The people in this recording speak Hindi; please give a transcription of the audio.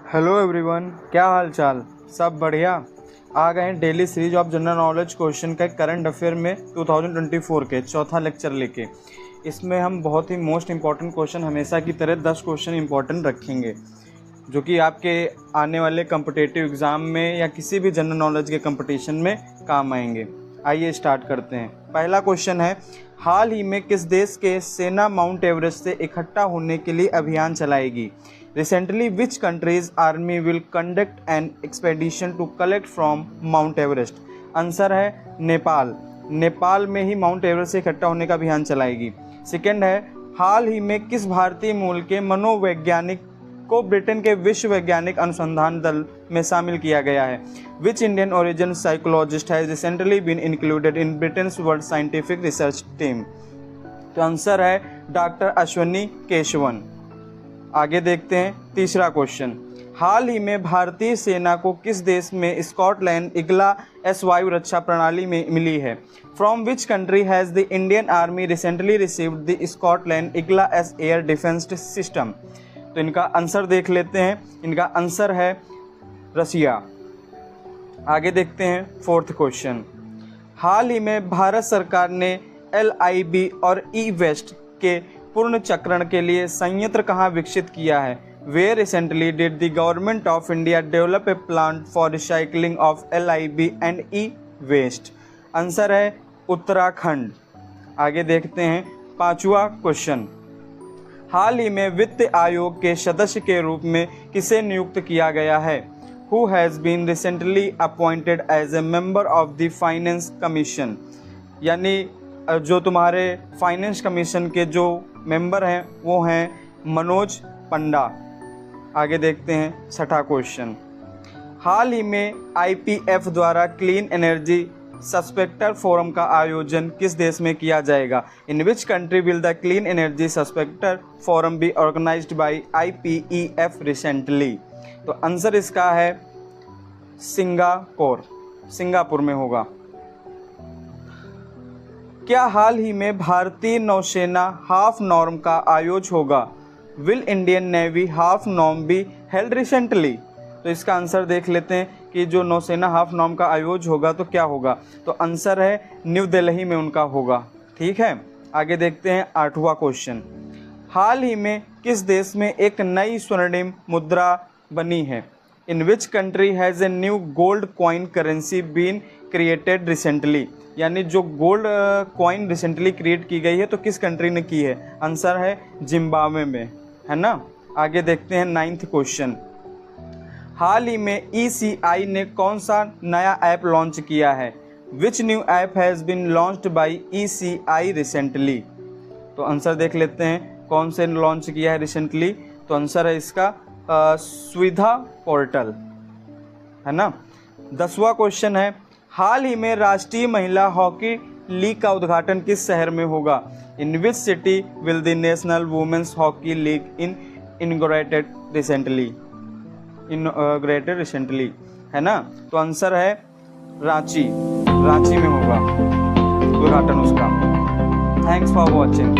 हेलो एवरीवन, क्या हाल चाल? सब बढ़िया। आ गए हैं daily series of general knowledge question का करंट अफेयर में 2024 के चौथा लेक्चर लेके। इसमें हम बहुत ही मोस्ट इम्पॉर्टेंट क्वेश्चन हमेशा की तरह 10 क्वेश्चन इम्पॉर्टेंट रखेंगे जो कि आपके आने वाले कम्पिटिटिव एग्ज़ाम में या किसी भी जनरल नॉलेज के कंपटीशन में काम आएंगे। आइए स्टार्ट करते हैं। पहला क्वेश्चन है, हाल ही में किस देश के सेना माउंट एवरेस्ट से इकट्ठा होने के लिए अभियान चलाएगी? Recently, which country's army will conduct an expedition to collect from Mount Everest? Answer है नेपाल। नेपाल में ही माउंट एवरेस्ट से इकट्ठा होने का अभियान चलाएगी। सेकेंड है, हाल ही में किस भारतीय मूल के मनोवैज्ञानिक को ब्रिटेन के विश्व वैज्ञानिक अनुसंधान दल में शामिल किया गया है? Which Indian origin psychologist has recently been included in Britain's World Scientific Research Team? तो आंसर है डॉक्टर अश्वनी केशवन। आगे देखते हैं तीसरा क्वेश्चन, हाल ही में भारतीय सेना को किस देश में स्कॉटलैंड इगला S-वायु रक्षा प्रणाली में मिली है? From which country has the Indian army recently received the Scotland इगला S air defence system? तो इनका आंसर देख लेते हैं। इनका आंसर है रसिया। आगे देखते हैं फोर्थ क्वेश्चन, हाल ही में भारत सरकार ने LIB और ई-वेस्ट के पूर्ण चक्रण के लिए संयंत्र कहाँ विकसित किया है? Where recently did the government of India develop a plant for recycling of LIB and e-waste? Answer है उत्तराखंड। आगे देखते हैं पांचवा क्वेश्चन, हाल ही में वित्त आयोग के सदस्य के रूप में किसे नियुक्त किया गया है? Who has been recently appointed as a member of the Finance Commission? यानी जो तुम्हारे फाइनेंस कमीशन के जो मेंबर हैं वो हैं मनोज पंडा। आगे देखते हैं छठा क्वेश्चन, हाल ही में IPF द्वारा क्लीन एनर्जी सस्पेक्टर फोरम का आयोजन किस देश में किया जाएगा? In which country will the clean energy spectrum forum be organised by IPEF recently? तो आंसर इसका है सिंगापुर में होगा। क्या हाल ही में भारतीय नौसेना हाफ नॉर्म का आयोजन होगा? Will Indian navy half norm be held recently? तो इसका आंसर देख लेते हैं कि जो नौसेना हाफ नॉर्म का आयोजन होगा तो क्या होगा? तो आंसर है न्यू दिल्ली में उनका होगा। ठीक है, आगे देखते हैं आठवां क्वेश्चन, हाल ही में किस देश में एक नई स्वर्णिम मुद्रा बनी है? In which country has a new gold coin currency been created recently? यानी जो गोल्ड कॉइन रिसेंटली क्रिएट की गई है तो किस कंट्री ने की है? आंसर है जिम्बाब्वे में, है ना। आगे देखते हैं नाइन्थ क्वेश्चन, हाल ही में ECI ने कौन सा नया ऐप लॉन्च किया है? Which new app has been launched by ECI recently? तो आंसर देख लेते हैं कौन से लॉन्च किया है रिसेंटली। तो आंसर है इसका सुविधा पोर्टल, है ना। 10वां क्वेश्चन है, हाल ही में राष्ट्रीय महिला हॉकी लीग का उद्घाटन किस शहर में होगा? In which city will the national women's hockey league inaugurated recently, है ना। तो आंसर है रांची में होगा उद्घाटन उसका। Thanks for watching.